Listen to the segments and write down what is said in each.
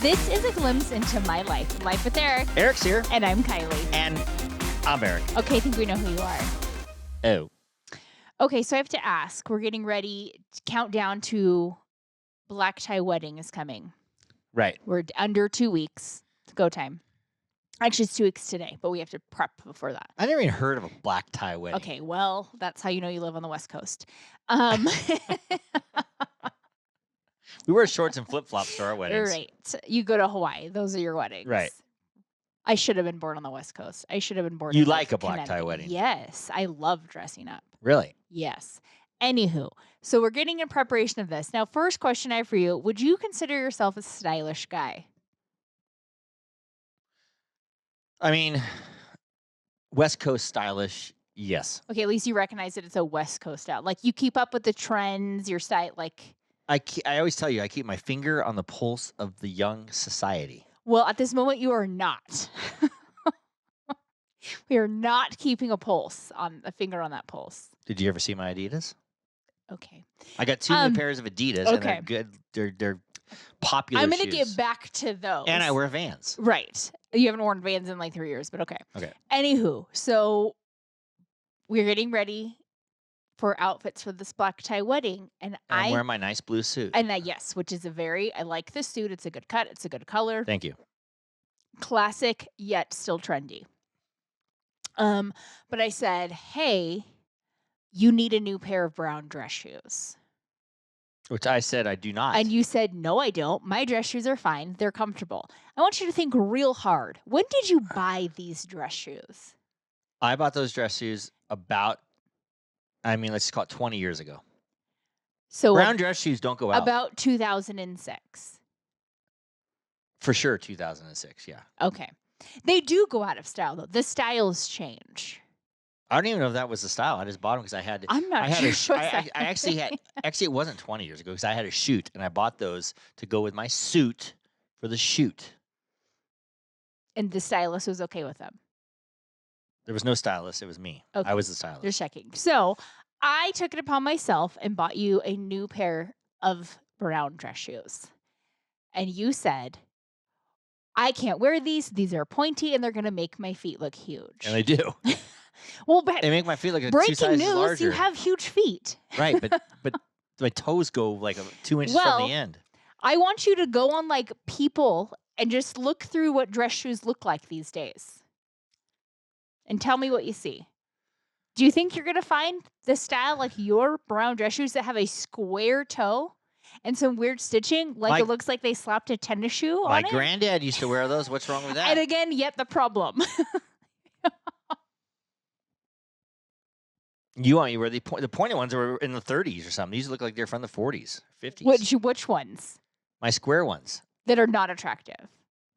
This is a glimpse into my life. Life with Eric. Eric's here. And I'm Kiley. And I'm Eric. Okay, I think we know who you are. Oh. Okay, so I have to ask. We're getting ready. Countdown to Black Tie Wedding is coming. Right. We're under 2 weeks. It's go time. Actually, it's 2 weeks today, but we have to prep before that. I never even heard of a black tie wedding. Okay, well, that's how you know you live on the West Coast. We wear shorts and flip-flops to our weddings. Right. You go to Hawaii. Those are your weddings. Right. I should have been born on the West Coast. I should have been born You in like a black tie wedding? Yes. I love dressing up. Really? Yes. Anywho, so we're getting in preparation of this. Now, first question I have for you. Would you consider yourself a stylish guy? I mean, West Coast stylish, yes. Okay, at least you recognize that it's a West Coast style. Like, you keep up with the trends, your style, like... I always tell you, I keep my finger on the pulse of the young society. Well, at this moment, you are not. We are not keeping a finger on that pulse. Did you ever see my Adidas? Okay. I got two new pairs of Adidas, and they're good. They're popular I'm going to shoes. get back to those. And I wear Vans. Right. You haven't worn Vans in like 3 years, but okay. Okay. Anywho, so we're getting ready for outfits for this black tie wedding, and I'm wearing my nice blue suit. And yes, which is I like this suit. It's a good cut. It's a good color. Thank you. Classic, yet still trendy. But I said, hey, you need a new pair of brown dress shoes. Which I said I do not. And you said, no, I don't. My dress shoes are fine. They're comfortable. I want you to think real hard. When did you buy these dress shoes? I bought those dress shoes let's call it 20 years ago. So brown dress shoes don't go out. About 2006. For sure, 2006, yeah. Okay. They do go out of style, though. The styles change. I don't even know if that was the style. I just bought them because I had. I'm not sure. I actually had. Actually, it wasn't 20 years ago because I had a shoot, and I bought those to go with my suit for the shoot. And the stylist was okay with them. There was no stylist. It was me. Okay. I was the stylist. Just checking. So I took it upon myself and bought you a new pair of brown dress shoes. And you said, I can't wear these. These are pointy, and they're going to make my feet look huge. And they do. Well, but they make my feet look like 2 breaking sizes news, larger. you have huge feet. Right, but my toes go like 2 inches from the end. I want you to go on like People and just look through what dress shoes look like these days. And tell me what you see. Do you think you're going to find the style like your brown dress shoes that have a square toe and some weird stitching? Like it looks like they slapped a tennis shoe on it? My granddad used to wear those. What's wrong with that? And again, yet the problem. You want me where the pointed ones were in the 30s or something. These look like they're from the 40s, 50s. Which ones? My square ones. That are not attractive.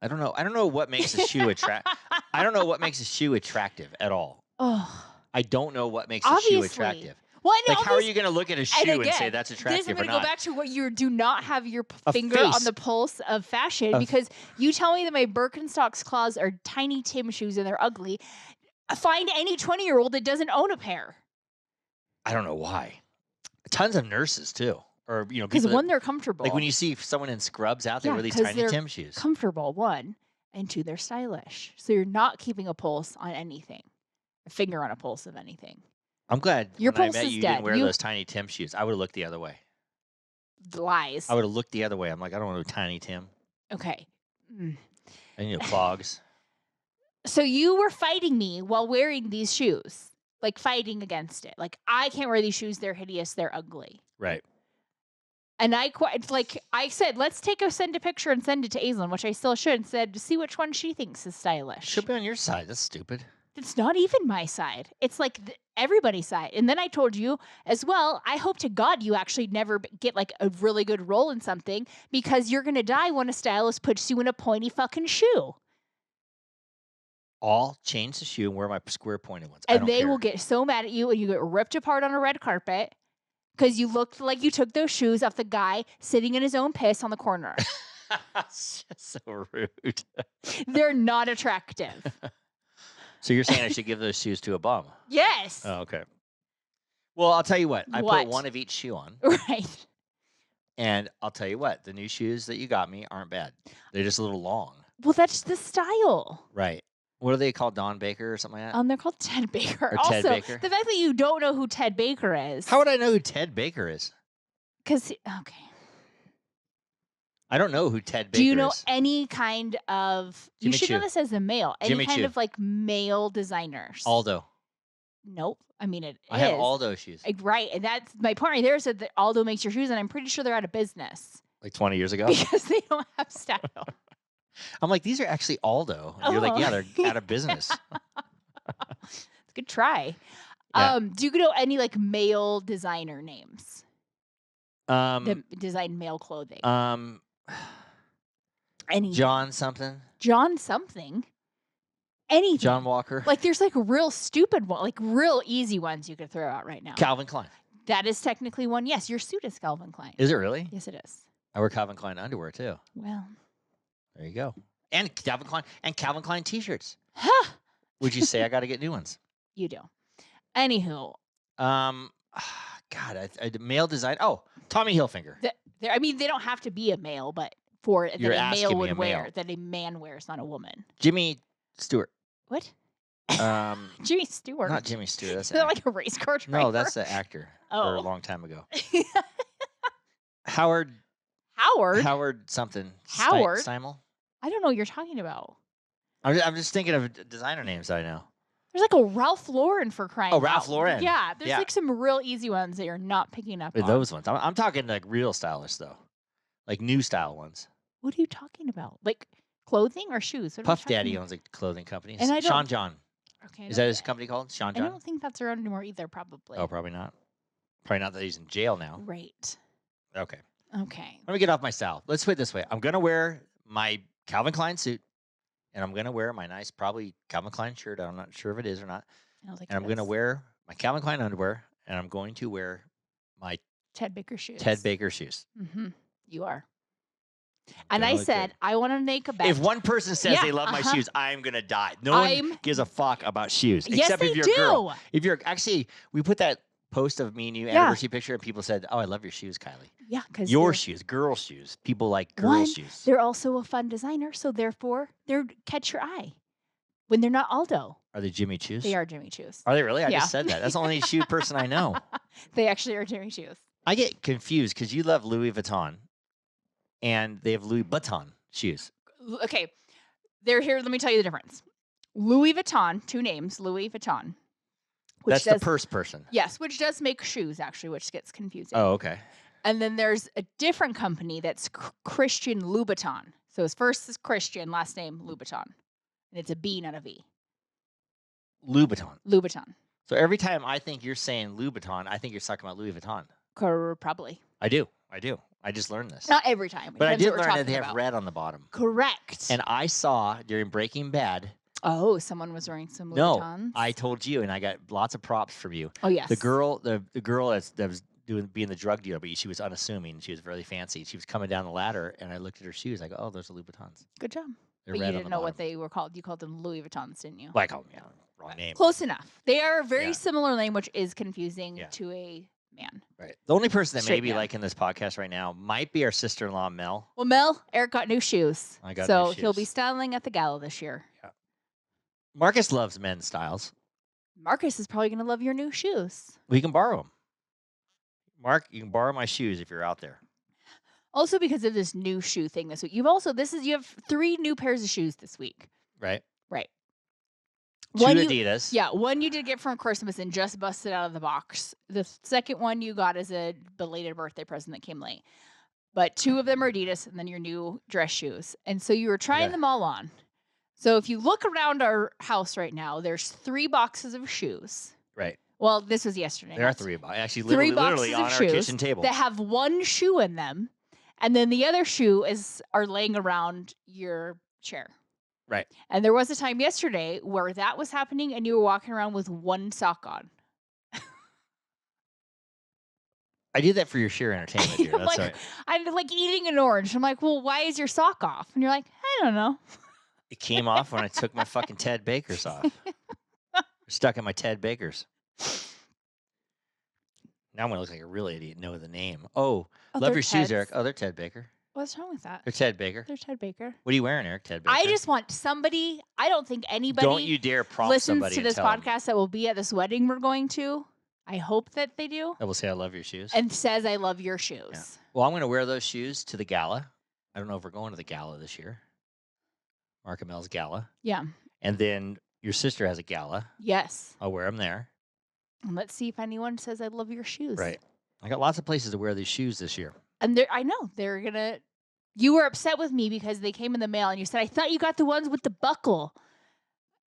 I don't know. I don't know what makes a shoe attractive. I don't know what makes a shoe attractive at all. Oh. I don't know what makes a shoe attractive. Well, I know, how are you going to look at a shoe and say that's attractive or not? I'm going to go back to what you do not have your A finger face. on the pulse of fashion because you tell me that my Birkenstocks claws are tiny Tim shoes and they're ugly. Find any 20-year-old that doesn't own a pair. I don't know why. Tons of nurses too. Or, because one, they're comfortable. Like when you see someone in scrubs out there with these tiny Tim shoes. Comfortable, one. And two, they're stylish. So you're not keeping a pulse on anything. A finger on a pulse of anything. I'm glad your when pulse I met is you dead. didn't wear those tiny Tim shoes. I would have looked the other way. Lies. I would have looked the other way. I'm like, I don't want no tiny Tim. Okay. I need clogs. So you were fighting me while wearing these shoes. Like fighting against it. Like, I can't wear these shoes. They're hideous. They're ugly. Right. And I said, let's send a picture and send it to Aislinn, which I still should, and said to see which one she thinks is stylish. Should be on your side. That's stupid. It's not even my side. It's like everybody's side. And then I told you as well, I hope to God you actually never get like a really good role in something because you're going to die when a stylist puts you in a pointy fucking shoe. I'll change the shoe and wear my square pointed ones. And they will get so mad at you and you get ripped apart on a red carpet because you looked like you took those shoes off the guy sitting in his own piss on the corner. That's just so rude. They're not attractive. So you're saying I should give those shoes to a bum? Yes. Oh, okay. Well, I'll tell you what. I put one of each shoe on. Right. And I'll tell you what, the new shoes that you got me aren't bad. They're just a little long. Well, that's the style. Right. What are they called? Don Baker or something like that? They're called Ted Baker. Or Also, Ted Baker? the fact that you don't know who Ted Baker is. How would I know who Ted Baker is? Because, okay. I don't know who Ted Baker is. Do you know any kind of, Jimmy you should know Choo. this as a male, any Jimmy kind Choo. of like male designers? Aldo. Nope. I mean, it I is. have Aldo shoes. Right. And that's my point right there, said that Aldo makes your shoes, and I'm pretty sure they're out of business. Like 20 years ago? Because they don't have style. I'm like, these are actually Aldo. And you're like, Oh. yeah, they're out of business. Good try. Yeah. Do you know any like male designer names that design male clothing? Any John something? John something? Anything? John Walker? Like there's like real stupid one, like real easy ones you could throw out right now. Calvin Klein. That is technically one. Yes, your suit is Calvin Klein. Is it really? Yes, it is. I wear Calvin Klein underwear too. Well, There you go. And Calvin Klein t-shirts. huh? Would you say I got to get new ones? You do. Anywho, God, male design. Oh, Tommy Hilfiger. I mean, they don't have to be a male, but for that You're a asking male me would a wear, male. that a man wears, not a woman. Jimmy Stewart. What? Um, Jimmy Stewart. not Jimmy Stewart. That's Is that like a race car driver? no, that's the actor. Or a Oh. long time ago. Howard something. Howard? Steimel. I don't know what you're talking about. I'm just thinking of designer names that I know. There's like a Ralph Lauren for crying Oh, out. Ralph Lauren. Yeah, there's Yeah. like some real easy ones that you're not picking up on. Those ones. I'm talking like real stylish though, like new style ones. What are you talking about? Like clothing or shoes? What are we Puff Daddy talking owns a clothing company. And I don't- Sean John. about? Okay, Is that his company called? Sean I John? don't think that's around anymore either. Probably. Oh, probably not. Probably not that he's in jail now. Right. Okay. Okay. Let me get off my style. Let's put it this way. I'm going to wear my Calvin Klein suit, and I'm going to wear my nice, probably Calvin Klein shirt. I'm not sure if it is or not. I was like, And I'm going to yes. wear my Calvin Klein underwear, and I'm going to wear my Ted Baker shoes. Ted Baker shoes. Mm-hmm. You are. And Gonna I look said, good. I want to make a bet. If one person says Yeah, they love my uh-huh. shoes, I'm going to die. No one gives a fuck about shoes. Yes, except they if you're do. a girl. If you're actually, we put that post of me and you Yeah. anniversary picture, and people said, "Oh, I love your shoes, Kylie. Yeah, because Your shoes, girl shoes. People like girl One, shoes." they're also a fun designer, so therefore they're catch your eye. When they're not Aldo, Are they Jimmy Choos? they are Jimmy Choos. Are they really? I Yeah. just said that. That's the only shoe person I know. They actually are Jimmy Choos. I get confused because you love Louis Vuitton, and they have Louis Vuitton shoes. Okay, they're here. Let me tell you the difference. Louis Vuitton, two names, Louis Vuitton. Which That's does, the purse person. Yes, which does make shoes actually, which gets confusing. Oh, okay. And then there's a different company that's Christian Louboutin. So his first is Christian, last name Louboutin. And it's a B, not a V. Louboutin. Louboutin. So every time I think you're saying Louboutin, I think you're talking about Louis Vuitton. Probably. I do. I just learned this. Not every time. But I depends did what we're learn that talking they have about. red on the bottom. Correct. And I saw during Breaking Bad. Oh, someone was wearing some No, Louboutins? I told you, and I got lots of props from you. Oh, yes. The girl that was being the drug dealer, but she was unassuming. She was really fancy. She was coming down the ladder, and I looked at her shoes. I go, "Oh, those are Louboutins." Good job. They're But red you on didn't the know bottom. what they were called. You called them Louis Vuittons, didn't you? Like, oh, yeah, wrong name. Close enough. They are a very Yeah. similar name, which is confusing Yeah. to a man. Right. The only person that may Straight be man. liking this podcast right now might be our sister-in-law, Mel. Well, Mel, Eric got new shoes. I got so new he'll be shoes. styling at the gala this year. Marcus loves men's styles. Marcus is probably going to love your new shoes. We can borrow them. Mark, you can borrow my shoes if you're out there. Also, because of this new shoe thing this week, you have 3 new pairs of shoes this week. Right? Right. Two One Adidas. Yeah, one you did get from Christmas and just busted out of the box. The second one you got as a belated birthday present that came late. But 2 of them are Adidas and then your new dress shoes. And so you were trying Okay. them all on. So if you look around our house right now, there's 3 boxes of shoes. Right. Well, this was yesterday. There are not 3 of them. Actually, 3 literally boxes on of our shoes kitchen table. that have 1 shoe in them. And then the other shoe are laying around your chair. Right. And there was a time yesterday where that was happening and you were walking around with 1 sock on. I do that for your sheer entertainment, dear. I'm That's like, all right. I'm like eating an orange. I'm like, well, why is your sock off? And you're like, I don't know. It came off when I took my fucking Ted Bakers off. Stuck in my Ted Bakers. Now I'm going to look like a real idiot. Know the name. Oh, Oh, love they're your shoes, Teds. Eric. Oh, they're Ted Baker. What's wrong with that? They're Ted Baker. They're Ted Baker. What are you wearing, Eric? Ted Baker. I just want somebody. I don't think anybody Don't you dare prompt listens somebody to and this tell 'em. podcast that will be at this wedding we're going to. I hope that they do. That will say I love your shoes. And says I love your shoes. Yeah. Well, I'm going to wear those shoes to the gala. I don't know if we're going to the gala this year. Mark and Mel's gala. Yeah. And then your sister has a gala. Yes. I'll wear them there. And let's see if anyone says I love your shoes. Right. I got lots of places to wear these shoes this year. And I know they're gonna. You were upset with me because they came in the mail, and you said I thought you got the ones with the buckle,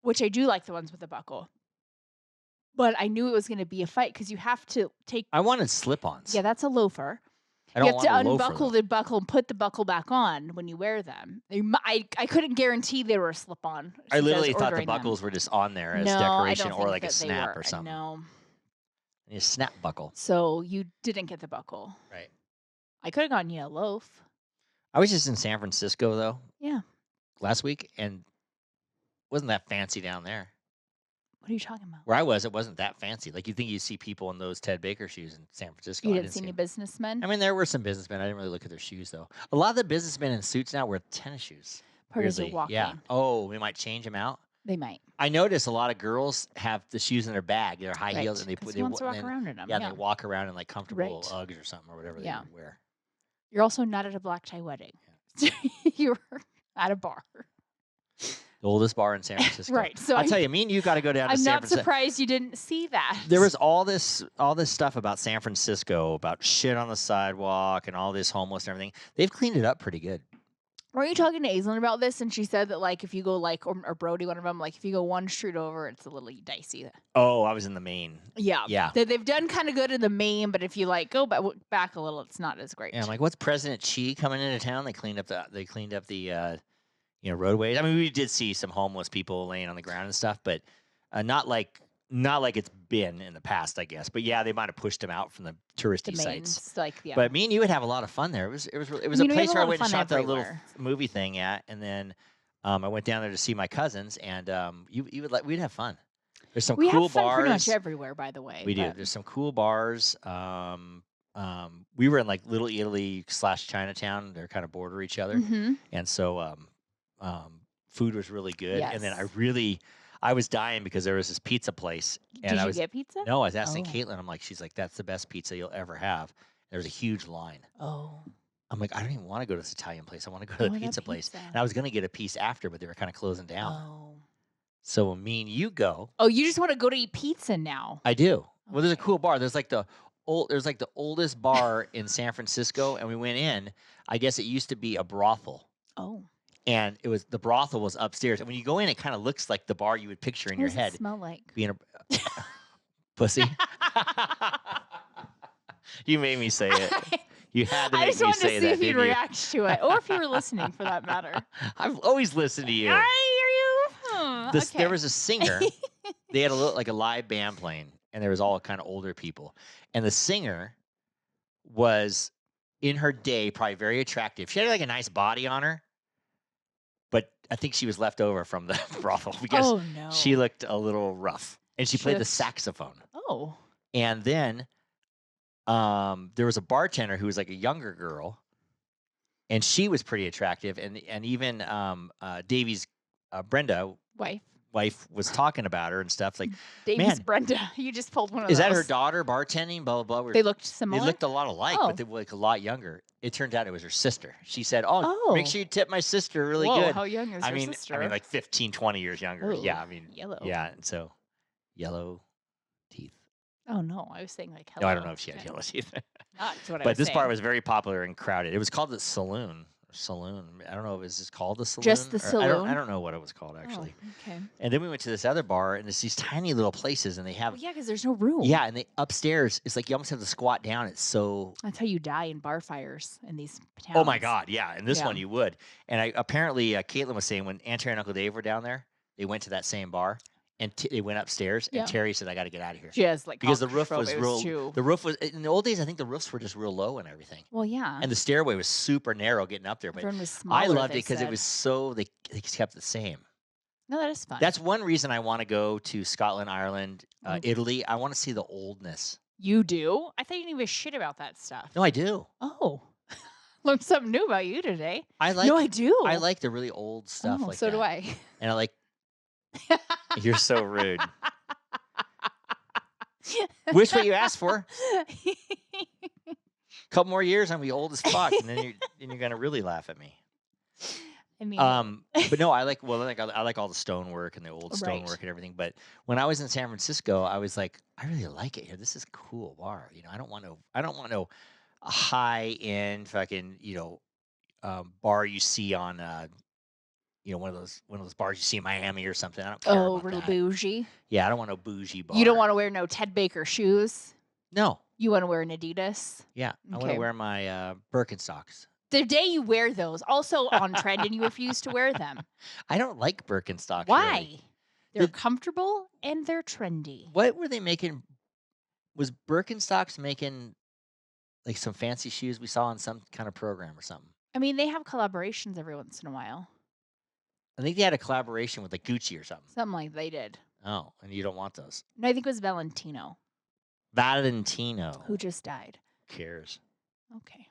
which I do like the ones with the buckle. But I knew it was going to be a fight because you have to take. I wanted slip-ons. Yeah, that's a loafer. I don't you have to want a loafer, unbuckle though. the buckle and put the buckle back on when you wear them. I couldn't guarantee they were a slip-on. I literally was thought the ordering them. buckles were just on there as No, I decoration don't or think like a that they snap were. or something. No. I need a snap buckle. So you didn't get the buckle. Right. I could have gotten you a loaf. I was just in San Francisco, though. Yeah. Last week, and wasn't that fancy down there. What are you talking about? Where I was, it wasn't that fancy. Like, you think you see people in those Ted Baker shoes in San Francisco. You I didn't see any them. businessmen? I mean, there were some businessmen. I didn't really look at their shoes, though. A lot of the businessmen in suits now wear tennis shoes. Because they're weirdly. walking. Yeah. Oh, we might change them out. They might. I notice a lot of girls have the shoes in their bag. They're high heels, and they put. Who wants to walk around in them? Yeah, they walk around in like comfortable Right. Uggs or something or whatever Yeah. they would wear. You're also not at a black tie wedding. You're at a bar. The oldest bar in San Francisco. Right. So I'll tell you, me and you got to go down to I'm San not Francisco. surprised you didn't see that. There was all this stuff about San Francisco, about shit on the sidewalk and all this homeless and everything. They've cleaned it up pretty good. Were you talking to Aislinn about this? And she said that, like, if you go, like, or Brody, one of them, like, if you go one street over, it's a little dicey. Oh, I was in the main. Yeah. Yeah. They've done kind of good in the main, but if you, like, go back a little, it's not as great. Yeah, I'm like, what's President Xi coming into town? They cleaned up the roadways. I mean, we did see some homeless people laying on the ground and stuff, but not like it's been in the past, I guess. But yeah, they might have pushed them out from the touristy sites. Like, yeah. But me and you would have a lot of fun there. It was a place where I went and shot that little movie thing at, and then I went down there to see my cousins, and we'd have fun. There's some we cool have fun bars. pretty much everywhere, by the way. We do. There's some cool bars. We were in like Little Italy / Chinatown. They're kind of border each other, and so food was really good. Yes. And then I was dying because there was this pizza place. And Did you get pizza? No, I was asking Caitlin. I'm like, she's like, that's the best pizza you'll ever have. There was a huge line. Oh. I'm like, I don't even want to go to this Italian place. I want to go to the pizza place. And I was going to get a piece after, but they were kind of closing down. Oh. So when me and you go. Oh, you just want to go to eat pizza now? I do. Well, there's a cool bar. There's like the oldest bar in San Francisco, and we went in. I guess it used to be a brothel. Oh. And the brothel was upstairs. And when you go in, it kind of looks like the bar you would picture in your head. What does it smell like? Being a pussy. You made me say it. You had to make me say that. I just wanted to see if you'd you? react to it, or if you were listening, for that matter. I've always listened to you. I hear you. Okay. There was a singer. They had a live band playing, and there was all kind of older people. And the singer was, in her day, probably very attractive. She had like a nice body on her, but I think she was left over from the brothel because she looked a little rough. And she played the saxophone. Oh. And then there was a bartender who was like a younger girl, and she was pretty attractive. And even Davey's Brenda wife was talking about her and stuff. Like, Davey's Brenda. You just pulled one of those. Is that her daughter bartending? Blah, blah, blah. They looked similar? They looked a lot alike, but they were like a lot younger. It turned out it was her sister. She said, make sure you tip my sister really good. How young is your sister? I mean, like 15, 20 years younger. Ooh, yeah, I mean. Yellow. Yeah, and so yellow teeth. Oh, no. I was saying like hello. No, I don't know if she had yellow teeth. That's what I was But this saying. bar was very popular and crowded. It was called the Saloon. I don't know if it's just called the Saloon. Just the Saloon? I don't know what it was called, actually. Oh, okay. And then we went to this other bar, and it's these tiny little places, and they have... Well, yeah, because there's no room. Yeah, and upstairs, it's like you almost have to squat down. It's so... That's how you die in bar fires in these towns. Oh, my God, yeah. And this one you would. And apparently, Caitlin was saying when Aunt Terry and Uncle Dave were down there, they went to that same bar, and they went upstairs, and Terry said, I got to get out of here. She has, like, because the roof was the roof was, in the old days, I think the roofs were just real low and everything. Well, yeah. And the stairway was super narrow getting up there. But was smaller, I loved it because it was so, they kept it the same. No, that is fun. That's one reason I want to go to Scotland, Ireland, Italy. I want to see the oldness You do? I thought you didn't give a shit about that stuff. No, I do. Oh. Learned something new about you today. I like. No, I do. I like the really old stuff Oh, like so that. do I. And I like. You're so rude. Wish what you asked for. Couple more years, I'm gonna be old as fuck, and then you're gonna really laugh at me. I mean, But no, I like all the stonework and the old Right. stonework and everything. But when I was in San Francisco, I was like, I really like it here. This is a cool bar. You know, I don't want no high end fucking bar you see on one of those bars you see in Miami or something. I don't care oh, about real that. bougie. Yeah, I don't want no bougie bar. You don't want to wear no Ted Baker shoes. No. You want to wear an Adidas. Yeah, I want Okay. to wear my Birkenstocks. The day you wear those, also on trend, and you refuse to wear them. I don't like Birkenstocks. Why? Really. They're comfortable and they're trendy. What were they making? Was Birkenstocks making like some fancy shoes we saw on some kind of program or something? I mean, they have collaborations every once in a while. I think they had a collaboration with like Gucci or something. Something like they did. Oh, and you don't want those. No, I think it was Valentino. Valentino. Who just died. Who cares? Okay.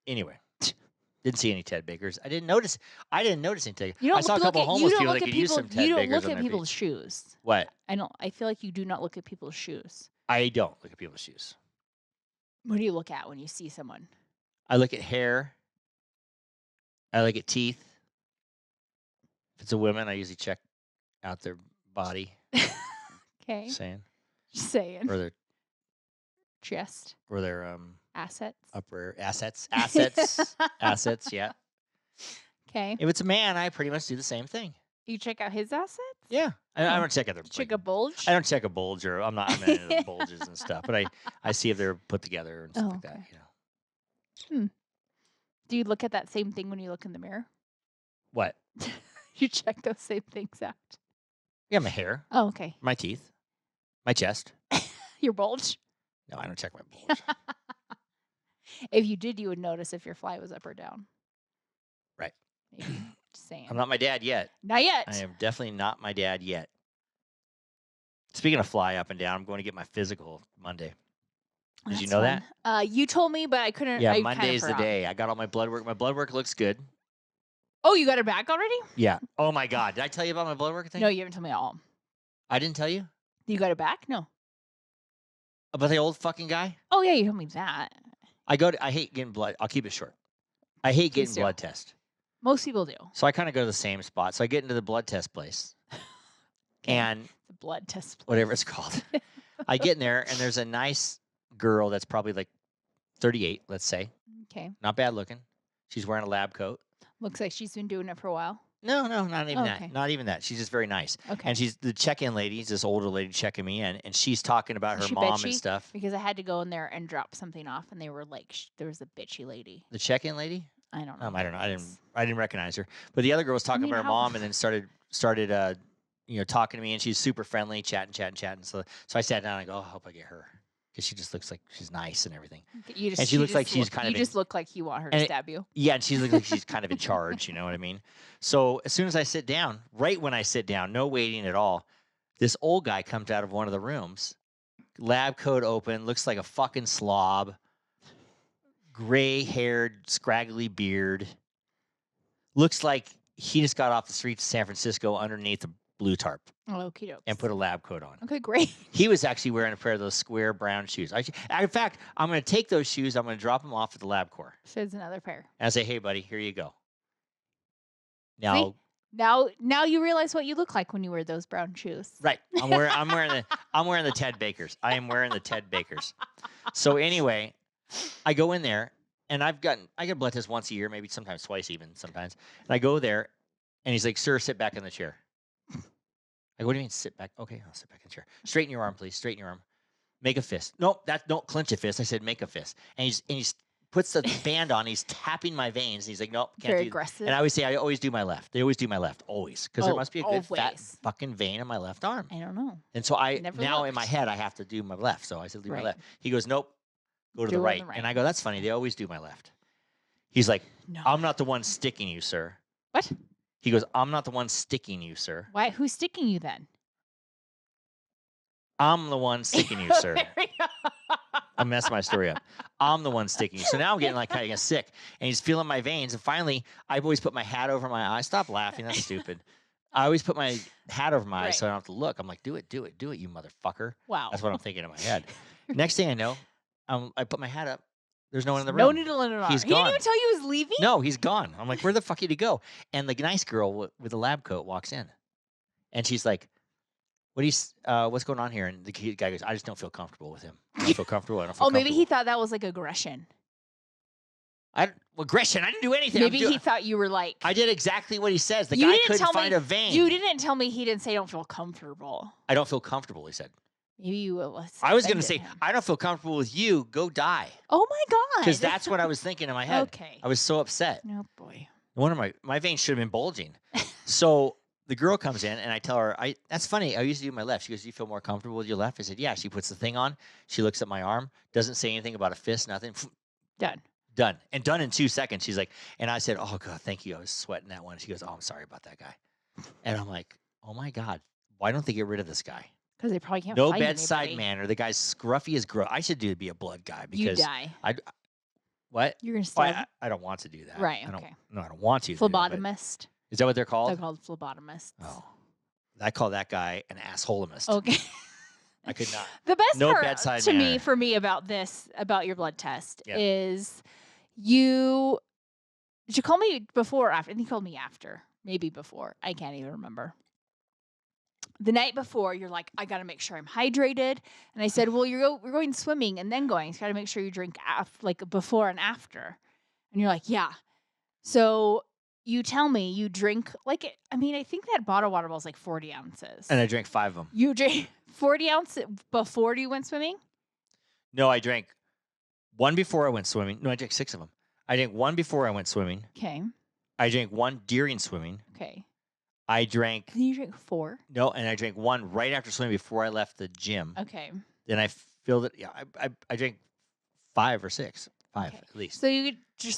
Anyway, didn't see any Ted Bakers. I didn't notice any Ted. You don't I saw a look couple at- homeless you don't people look that at could use people- some Ted You don't Bakers look on at their people's feet. shoes. What? I feel like you do not look at people's shoes. I don't look at people's shoes. What do you look at when you see someone? I look at hair. I look at teeth. If it's a woman, I usually check out their body. Okay. Saying. Just saying. Or their Chest. assets. Assets. Upper assets. Assets, yeah. Okay. If it's a man, I pretty much do the same thing. You check out his assets? Yeah. I Oh. don't check out their Check a bulge? I don't check a bulge or I'm not into the bulges and stuff, but I see if they're put together and stuff like that, okay. you know. Do you look at that same thing when you look in the mirror? What? You check those same things out. Yeah, my hair, Oh, okay. my teeth, my chest. Your bulge? No, I don't check my bulge. If you did, you would notice if your fly was up or down. Right. Maybe. Just saying. I'm not my dad yet. Not yet. I am definitely not my dad yet. Speaking of fly up and down, I'm going to get my physical Monday. Did you That's know that? fun. You told me, but I couldn't. Yeah, I Monday's the forgot. day. I got all my blood work. My blood work looks good. Oh, you got it back already? Yeah. Oh my God. Did I tell you about my blood work thing? No, you haven't told me at all. I didn't tell you You got it back? No. about the old fucking guy. Oh yeah, you told me that. I hate getting blood. I'll keep it short. I hate Please getting do. blood test. Most people do. So I kind of go to the same spot. So I get into the blood test place Okay. and The blood test. whatever it's called. I get in there and there's a nice girl that's probably like 38, let's say. Okay. Not bad looking. She's wearing a lab coat. Looks like she's been doing it for a while. No, not even Okay. that. Not even that. She's just very nice. Okay. And she's the check-in lady, this older lady checking me in, and she's talking about her She mom bitchy? and stuff. Because I had to go in there and drop something off, and they were like, there was a bitchy lady. The check-in lady? I don't know. I don't who know. it is. I didn't recognize her. But the other girl was talking mean, about her how- mom, and then started talking to me, and she's super friendly, chatting. So I sat down and I go, oh, I hope I get her, because she just looks like she's nice and everything. You just, And she you looks like just she's look- kind of You in- just look like you want her and to it- stab you. Yeah, and she looks like she's kind of in charge. You know what I mean? So as soon as I sit down, right when I sit down, no waiting at all, this old guy comes out of one of the rooms, lab coat open, looks like a fucking slob, gray-haired, scraggly beard, looks like he just got off the streets of San Francisco underneath a blue tarp Oh, okie dokes. and put a lab coat on. Okay, great. He was actually wearing a pair of those square brown shoes. In fact, I'm going to take those shoes, I'm going to drop them off at the lab corps, Shows another pair. and I say, hey, buddy, here you go. Now, Now you realize what you look like when you wear those brown shoes. right, I'm wearing the Ted Bakers. I am wearing the Ted Bakers. So anyway, I go in there, and I get a blood test once a year, maybe sometimes twice even sometimes. And I go there, and he's like, sir, sit back in the chair. I go, what do you mean sit back? Okay, I'll sit back in the chair. Straighten your arm, please. Straighten your arm. Make a fist. Nope, don't clench a fist. I said make a fist. And he's puts the band on. He's tapping my veins. He's like, nope, can't Very do. aggressive. And I always say I always do my left. They always do my left, always, because there Oh, must be a good fat always. fucking vein in my left arm. I don't know. And so I Never now in looked. my head I have to do my left. So I said leave my Right. left. He goes, nope, go to Do the it on right. the right. And I go, that's funny. They always do my left. He's like, No. I'm not the one sticking you, sir. What? He goes, I'm not the one sticking you, sir. Why? Who's sticking you then? I'm the one sticking you, sir. There we go. I messed my story up. I'm the one sticking you. So now I'm getting like kind of sick, and he's feeling my veins. And finally, I've always put my hat over my eyes. Stop laughing. That's stupid. I always put my hat over my eyes so I don't have to look. I'm like, do it, you motherfucker. Wow. That's what I'm thinking in my head. Next thing I know, I put my hat up. There's no one in the room. No needle in an arm. He's He didn't gone. even tell you he was leaving? No, he's gone. I'm like, where the fuck did he go? And the nice girl with the lab coat walks in, and she's like, what's going on here? And the guy goes, I just don't feel comfortable with him. I don't feel comfortable. I don't feel Oh, maybe he comfortable." thought that was like aggression. Aggression. I didn't do anything. Maybe he thought you were like. I did exactly what he says. The You guy didn't couldn't tell find me- a vein. You didn't tell me he didn't say don't feel comfortable. I don't feel comfortable, he said. Maybe you was. I was going to say, offended him. I don't feel comfortable with you. Go die. Oh my god. Because that's what I was thinking in my head. Okay. I was so upset. Oh boy. One of my veins should have been bulging. So the girl comes in, and I tell her, that's funny. I used to do my left. She goes, do you feel more comfortable with your left? I said, yeah. She puts the thing on. She looks at my arm. Doesn't say anything about a fist, nothing. Done. Done. And done in 2 seconds. She's like, and I said, oh, God, thank you. I was sweating that one. She goes, oh, I'm sorry about that guy. And I'm like, oh, my God. Why don't they get rid of this guy? Because they probably can't No find bedside anybody. manner. The guy's scruffy as gross. I should be a blood guy You because die. what? You're gonna Well, stab. I don't want to do that. Right, I don't, okay. No, I don't want to. do that, but- Phlebotomist. Is that what they're called? They're called phlebotomists. Oh, I call that guy an assholeist. Okay. I could not. The best No part bedside to me, manner. for me, about your blood test Yeah. is you. Did you call me before or after? I think you called me after. Maybe before. I can't even remember. The night before, you're like, I got to make sure I'm hydrated. And I said, well, we're going swimming and then going. So you got to make sure you drink like before and after. And you're like, yeah. So you tell me you drink like, I think that bottle of water bottle is like 40 ounces. And I drank 5 of them. You drink 40 ounces before you went swimming? No, I drank 1 before I went swimming. No, I drank 6 of them. I drank 1 before I went swimming. Okay. I drank 1 during swimming. Okay. I drank Then you drink 4. no, and I drank 1 right after swimming before I left the gym. Okay. Then I filled it. Yeah, I drank 5 or 6, 5 Okay. at least. So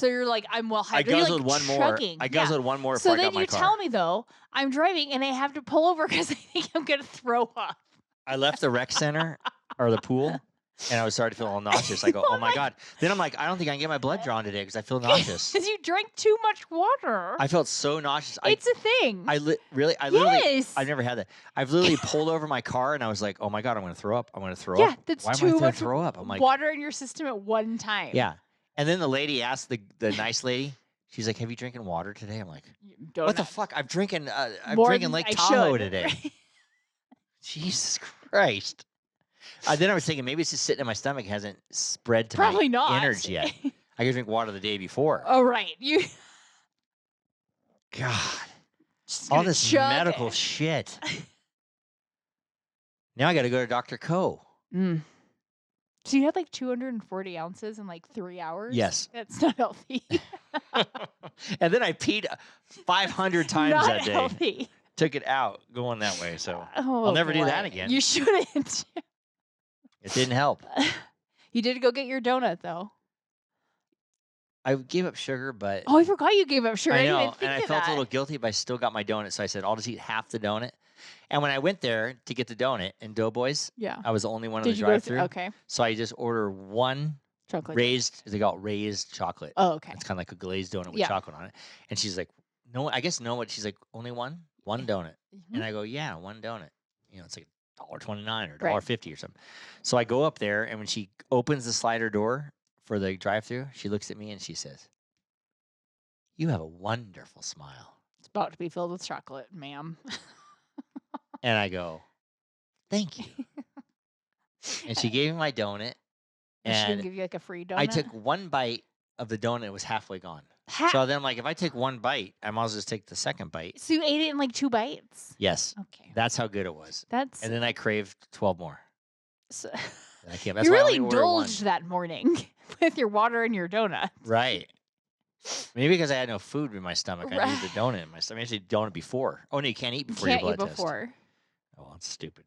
you're like, I'm well hydrated. I You're, guzzled like, 1 more. chugging. I Yeah. guzzled 1 more So before I got then my you car. tell me though, I'm driving and I have to pull over because I think I'm gonna throw up. I left the rec center or the pool, and I was starting to feel all nauseous. I go, oh my God. Then I'm like, I don't think I can get my blood drawn today because I feel nauseous. Because you drank too much water. I felt so nauseous. It's a thing. I literally, yes. I've never had that. I've literally pulled over my car and I was like, oh my God, I'm going to throw up. I'm going to throw Yeah, up. that's Why am I too going much to throw up? I'm like, water in your system at one time. yeah. And then the lady asked the nice lady, she's like, have you drinking water today? I'm like, what the fuck? I'm drinking Lake Tahoe today. Jesus Christ. Then I was thinking maybe it's just sitting in my stomach, hasn't spread to Probably my not. innards yet. I could drink water the day before. Oh right, you. God, Just all gonna this chug medical it. shit. Now I got to go to Dr. Co. Mm. So you had like 240 ounces in like 3 hours? Yes. That's not healthy. And then I peed 500 times not that day. healthy. Took it out going that way. So Oh, I'll never do boy. that again. You shouldn't. it didn't help. You did go get your donut though. I gave up sugar, but Oh, I forgot you gave up sugar. I didn't know. even think And I of felt that. a little guilty, but I still got my donut. So I said, I'll just eat half the donut. And when I went there to get the donut in Doughboys, Yeah. I was the only one in Did the you go drive-through. Okay. So I just order 1 Chocolate. raised, they got raised chocolate. Oh, okay. It's kind of like a glazed donut with Yeah. chocolate on it. And she's like, no, I guess no. She's like, only one donut. Mhm. And I go, yeah, 1 donut. You know, it's like $1.29 or Right. $1.50 or something. So I go up there, and when she opens the slider door for the drive-through, she looks at me and she says, "You have a wonderful smile." It's about to be filled with chocolate, ma'am. And I go, "Thank you." And she gave me my donut, And she didn't and give you like a free donut. I took 1 bite of the donut. It was halfway gone. So then I'm like, if I take 1 bite, I might as well just take the second bite. So you ate it in like 2 bites? Yes, Okay. that's how good it was. That's And then I craved 12 more. so, And I can't. That's you why I really only ordered 1. indulged that morning with your water and your donut. Right. Maybe because I had no food in my stomach. I needed the Right. donut in my stomach. I actually donut before. Oh, no, you can't eat You before can't your eat blood test. before. Oh, well, it's stupid.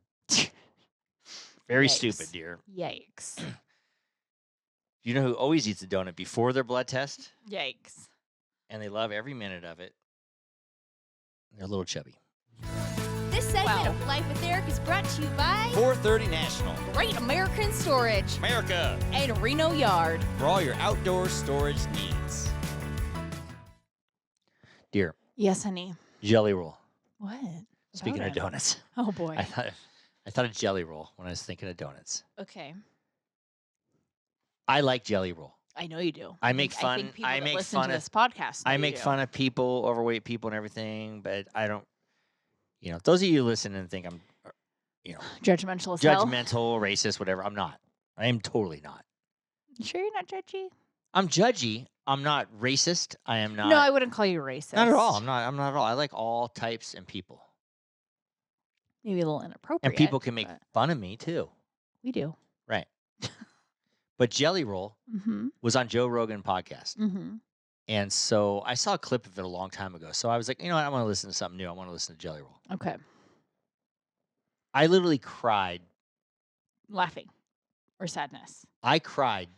Very Yikes. stupid, dear. Yikes. You know who always eats a donut before their blood test? Yikes. And they love every minute of it? They're a little chubby. This segment of Life with Eric is brought to you by 430 National. Great American Storage America. and Reno Yard. For all your outdoor storage needs. Dear. Yes, honey. Jelly roll. What? Speaking About of it. donuts. Oh, boy. I thought of jelly roll when I was thinking of donuts. Okay. I like jelly roll. I know you do. I make think fun. people I that make listen fun to of this podcast. I make fun of people, overweight people, and everything. But I don't. Those of you who listen and think I'm, Judgmental as hell. judgmental, racist, whatever. I'm not. I am totally not. You sure you're not judgy? I'm judgy. I'm not racist. I am not. No, I wouldn't call you racist. Not at all. I'm not at all. I like all types and people. Maybe a little inappropriate. And people can make but fun of me too. We do. Right. But Jelly Roll Mm-hmm. was on Joe Rogan Podcast. Mm-hmm. And so I saw a clip of it a long time ago. So I was like, you know what? I want to listen to something new. I want to listen to Jelly Roll. Okay. I literally cried. Laughing or sadness. I cried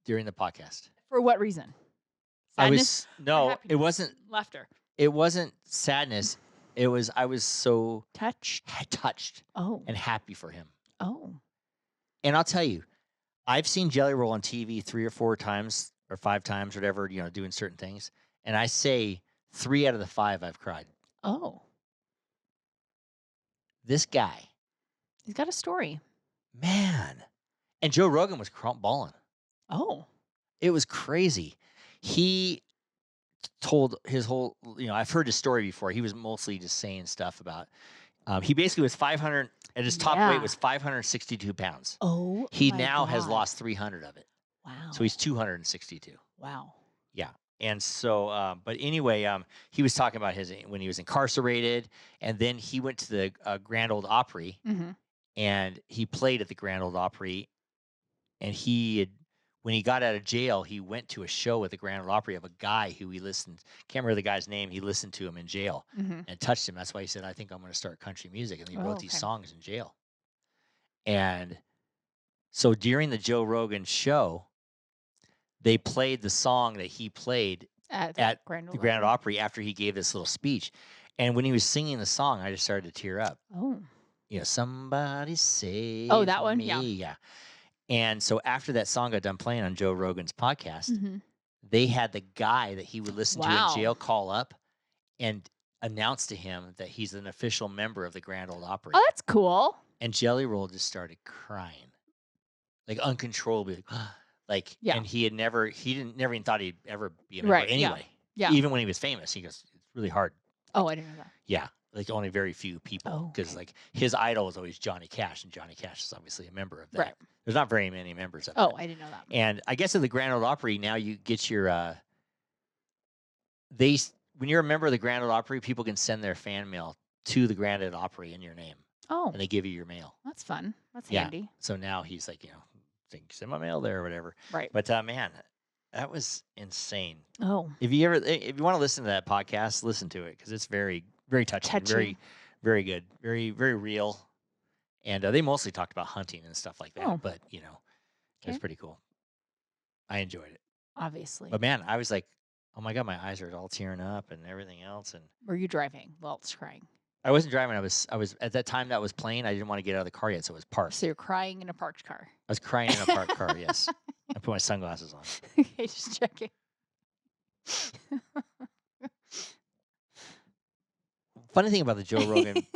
during the podcast. For what reason? Sadness or No, happiness? it wasn't. Laughter. It wasn't sadness. I was so touched Oh. and happy for him. Oh. And I'll tell you, I've seen Jelly Roll on TV 3 or 4 times or 5 times, whatever, doing certain things. And I say 3 out of the 5 I've cried. Oh. This guy, He's got a story. man. And Joe Rogan was balling. Oh. It was crazy. He told his whole, I've heard his story before. He was mostly just saying stuff about, he basically was 500, and his top weight was 562 pounds. Oh. He my now has God. lost 300 of it. Wow. So he's 262. Wow. Yeah. And so, but anyway, he was talking about when he was incarcerated, and then he went to the Grand Ole Opry, Mm-hmm. and he played at the Grand Ole Opry, and when he got out of jail, he went to a show at the Grand Ole Opry of a guy who can't remember the guy's name. He listened to him in jail Mm-hmm. and touched him. That's why he said, I think I'm going to start country music. And he Oh, wrote these okay. songs in jail. And so during the Joe Rogan show, they played the song that he played At at Grand the Ole Grand Ole Opry. Opry after he gave this little speech. And when he was singing the song, I just started to tear up. Oh. Somebody say that one? Yeah. Yeah. And so after that song got done playing on Joe Rogan's podcast, Mm-hmm. they had the guy that he would listen to Wow. in jail call up and announce to him that he's an official member of the Grand Ole Opry. Oh, that's cool. And Jelly Roll just started crying, like uncontrollably, Yeah. And he never even thought he'd ever be a member Right, yeah. anyway. Yeah. Even when he was famous, he goes, it's really hard. Oh, I didn't know that. Yeah. Like only very few people. Oh, Because okay. like his idol was always Johnny Cash, and Johnny Cash is obviously a member of that. Right. There's not very many members of Oh, it. I didn't know that. And I guess at the Grand Ole Opry now you get your when you're a member of the Grand Ole Opry, people can send their fan mail to the Grand Ole Opry in your name, Oh, and they give you your mail. that's fun. That's Yeah. handy. So now he's like, send my mail there or whatever. Right. But man, that was insane. Oh, If you want to listen to that podcast, listen to it because it's very, very touching, very, Touching. very good, very, very real. And they mostly talked about hunting and stuff like that. Oh. But it was Okay. pretty cool. I enjoyed it. obviously. But man, I was like, oh my god, my eyes are all tearing up and everything else. And Were you driving while it's crying? I wasn't driving. I was at that time that was playing. I didn't want to get out of the car yet, so it was parked. So you're crying in a parked car. I was crying in a parked car. Yes, I put my sunglasses on. Okay, just checking. Funny thing about the Joe Rogan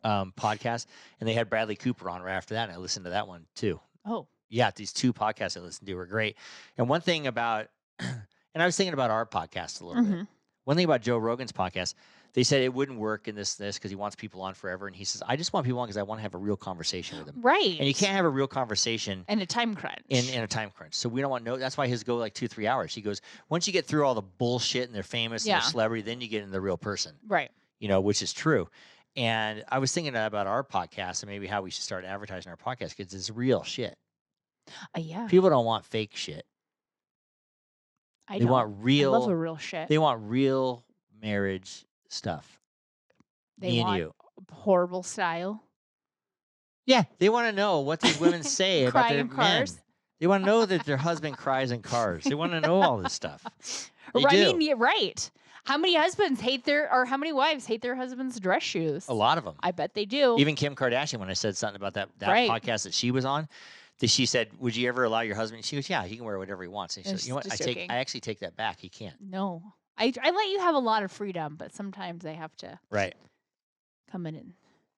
podcast, and they had Bradley Cooper on right after that, and I listened to that one too. Oh, Yeah, these 2 podcasts I listened to were great. And one thing about, and I was thinking about our podcast a little bit. Mhm. One thing about Joe Rogan's podcast, they said it wouldn't work in this because he wants people on forever. And he says, I just want people on because I want to have a real conversation with them. right. And you can't have a real conversation And a time crunch. in a time crunch. So we don't want that's why his go like 2-3 hours. He goes, once you get through all the bullshit and they're famous and Yeah. they're celebrity, then you get into the real person, Right. which is true. And I was thinking about our podcast and maybe how we should start advertising our podcast because it's real shit. Yeah. People don't want fake shit. I They don't. want real. I love the real shit. They want real marriage stuff. They Me and want you. horrible style. Yeah, they want to know what these women say about Cry their in cars. men. They want to know that their husband cries in cars. They want to know all this stuff. They I do. mean, you're right. How many how many wives hate their husband's dress shoes? A lot of them. I bet they do. Even Kim Kardashian, when I said something about that Right. podcast that she was on, that she said, "Would you ever allow your husband?" She goes, "Yeah, he can wear whatever he wants." And she said, "You know what? Just I joking. actually take that back. He can't." No. I let you have a lot of freedom, but sometimes I have to Right. come in and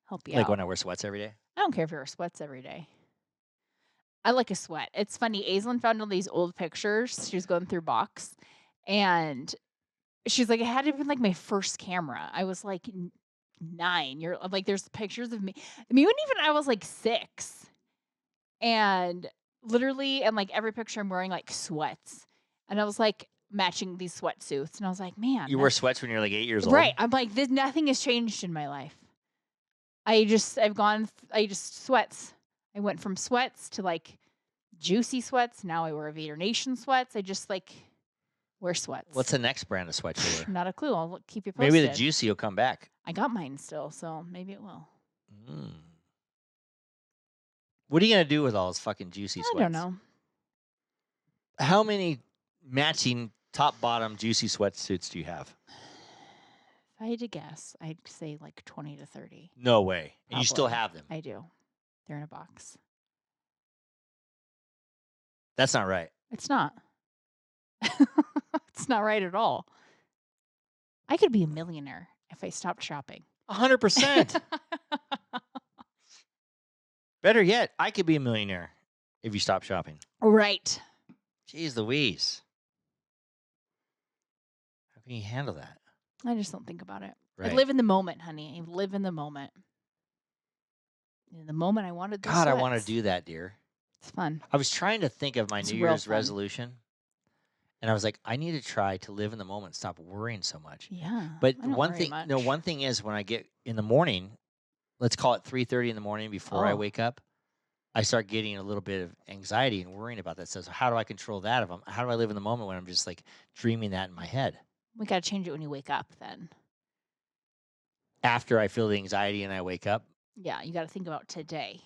help you Like out. when I wear sweats every day. I don't care if you wear sweats every day. I like a sweat. It's funny. Aislinn found all these old pictures. She was going through box, and she's like, "It had to have been like my first camera." I was like 9. You're like, there's pictures of me. I mean, even I was like 6, and literally, and like every picture, I'm wearing like sweats, and I was like matching these sweatsuits, and I was like, man, You wore sweats when you were like 8 years old. right? I'm like, nothing has changed in my life. I just sweats. I went from sweats to like juicy sweats. Now I wear Vader Nation sweats. I just like wear sweats. What's the next brand of sweat you wear? Not a clue. I'll keep you posted. Maybe the juicy will come back. I got mine still, so maybe it will. What are you gonna do with all those fucking juicy sweats? I don't know. How many matching top bottom juicy sweatsuits do you have? If I had to guess, I'd say like 20 to 30. No way. And you still Probably. have them. I do. They're in a box. That's not right. It's not. It's not right at all. I could be a millionaire if I stopped shopping. 100%. Better yet, I could be a millionaire if you stop shopping. Right. Jeez Louise. How can you handle that? I just don't think about it. Right. I live in the moment, honey. I live in the moment. In the moment I wanted those God, I want to sweats. do that, dear. It's fun. I was trying to think of my It's New real Year's fun. resolution. And I was like, I need to try to live in the moment, stop worrying so much. Yeah. But I don't one worry thing, much. no, one thing is when I get in the morning, let's call it 3:30 in the morning before I Oh. wake up, I start getting a little bit of anxiety and worrying about that. So how do I control that? How do I live in the moment when I'm just like dreaming that in my head? We got to change it when you wake up then. After I feel the anxiety and I wake up, Yeah, you got to think about today.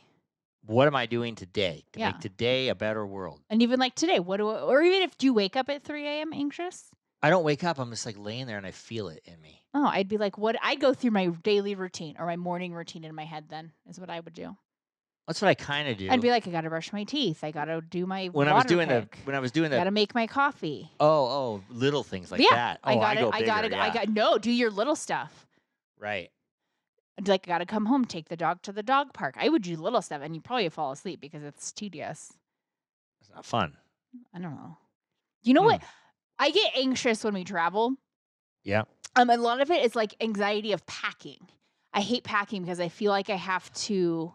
what am I doing today to Yeah. make today a better world? And even like today, or even if you wake up at 3 a.m. anxious? I don't wake up. I'm just like laying there and I feel it in me. Oh, I'd be like, I'd go through my daily routine or my morning routine in my head then is what I would do. That's what I kind of do. I'd be like, I got to brush my teeth. I got to do my when I was doing the got to make my coffee. little things like Yeah, that. Oh, I go bigger. Yeah. do your little stuff. Right. I'd be like, I got to come home, take the dog to the dog park. I would do little stuff and you probably fall asleep because it's tedious. It's not fun. I don't know. You know what? I get anxious when we travel. Yeah. A lot of it is like anxiety of packing. I hate packing because I feel like I have to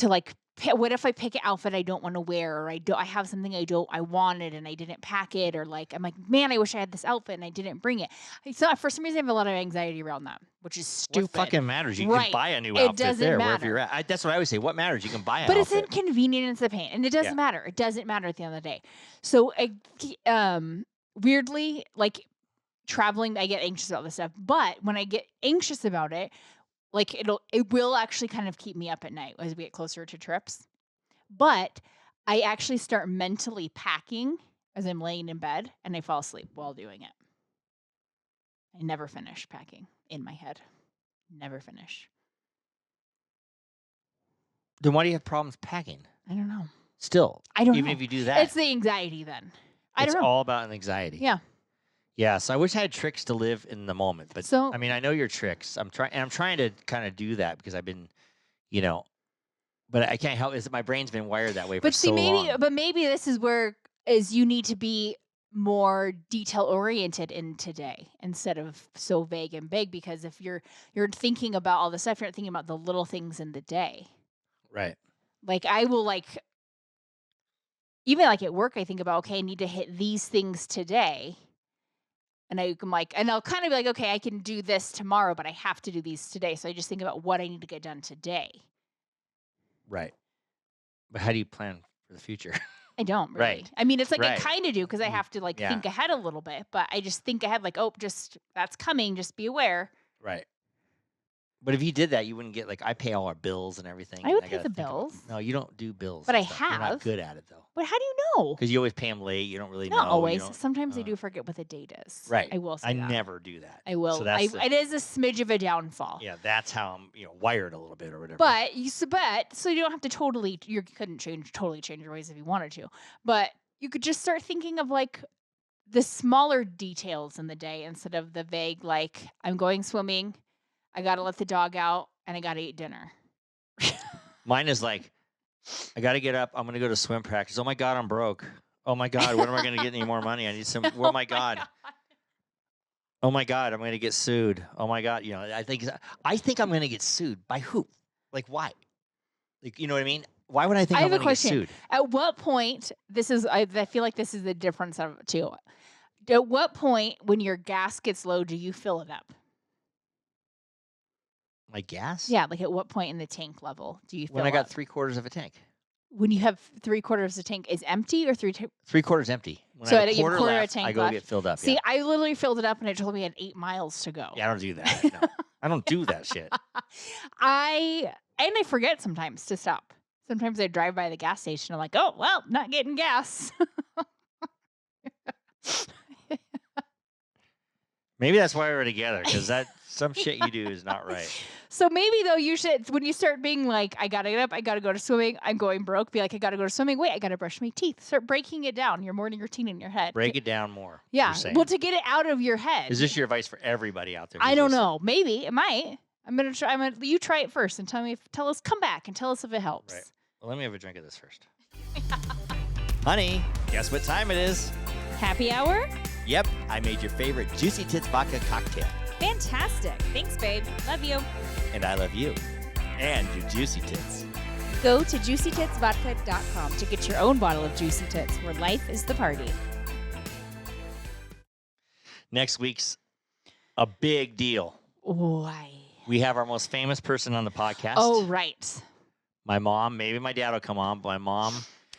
like, what if I pick an outfit I don't want to wear, or I have something I wanted and I didn't pack it, or like, I'm like, man, I wish I had this outfit and I didn't bring it. So for some reason, I have a lot of anxiety around that, which is stupid. What fucking matters? You Right. can buy a new It outfit doesn't there, matter. wherever you're at. That's what I always say. What matters? You can buy an But outfit. it's inconvenient and it's a pain, and it doesn't matter. It doesn't matter at the end of the day. So, weirdly, like traveling, I get anxious about this stuff. But when I get anxious about it, like it will actually kind of keep me up at night as we get closer to trips. But I actually start mentally packing as I'm laying in bed, and I fall asleep while doing it. I never finish packing in my head. Never finish. Then why do you have problems packing? I don't know. Still, I don't even know. if you do that, It's the anxiety then. I it's don't know. all about an anxiety. Yeah. Yeah. So I wish I had tricks to live in the moment. But So- I mean, I know your tricks. I'm trying to kind of do that because I've been, but I can't help. Is that my brain's been wired that way for But so see, maybe, long. but maybe this is where is you need to be more detail oriented in today instead of so vague and big. Because if you're thinking about all the stuff, you're not thinking about the little things in the day. Right. Like I will even like at work, I think about, okay, I need to hit these things today. And I'm like, and I'll kind of be like, okay, I can do this tomorrow, but I have to do these today. So I just think about what I need to get done today. Right. But how do you plan for the future? I don't really. Right. I mean, it's like I Right. kind of do because I have to like Yeah. think ahead a little bit, but I just think ahead like, oh, just that's coming. Just be aware. Right. But if you did that, you wouldn't get I pay all our bills and everything. I would and pay gotta the think about- bills. No, you don't do bills. But and I stuff. You're not have. good at it though, But how do you know? because you always pay them late. You don't really know. Not you always. don't- Sometimes I do forget what the date is. Right. I will say I that. never do that. I will. So that's it is a smidge of a downfall. yeah, that's how I'm wired a little bit or whatever. But so you don't have to you couldn't totally change your ways if you wanted to. But you could just start thinking of the smaller details in the day instead of the vague I'm going swimming, I got to let the dog out, and I got to eat dinner. Mine is I got to get up. I'm going to go to swim practice. Oh my God, I'm broke. Oh my God, when am I going to get any more money? I need some. Oh my God. Oh my God, I'm going to get sued. Oh my God, I think I'm going to get sued by who? Why? You know what I mean? Why would I think I'm going to get sued? At what point? I feel like this is the difference of it too. At what point, when your gas gets low, do you fill it up? My gas? Yeah, at what point in the tank level do you fill When I got up? 3/4 of a tank. When you have 3/4 of the tank is empty or 3/4 empty. When So I have you have a quarter of a left, tank I go left. get filled up. See, yeah. I literally filled it up and it told me I had 8 miles to go. Yeah, I don't do that. No. I don't do that shit. I forget sometimes to stop. Sometimes I drive by the gas station. I'm like, oh well, not getting gas. Maybe that's why we're together, because some shit you do is not right. So maybe though you should, when you start being like, I gotta get up, I gotta go to swimming, I'm going broke. Be like, I gotta go to swimming. Wait, I gotta brush my teeth. Start breaking it down. Your morning routine in your head. Break it down more. Yeah. you're saying. Well, to get it out of your head. Is this your advice for everybody out there? I who's don't listening? know. Maybe it might. I'm gonna try. You try it first and tell us. Come back and tell us if it helps. Right. Well, let me have a drink of this first. Honey, guess what time it is? Happy hour? Yep, I made your favorite Juicy Tits Vodka cocktail. Fantastic. Thanks, babe. Love you. And I love you. And your Juicy Tits. Go to juicytitsvodka.com To get your own bottle of Juicy Tits. where life is the party. Next week's a big deal. Why? We have our most famous person on the podcast. Oh, right. My mom, maybe my dad will come on, but my mom,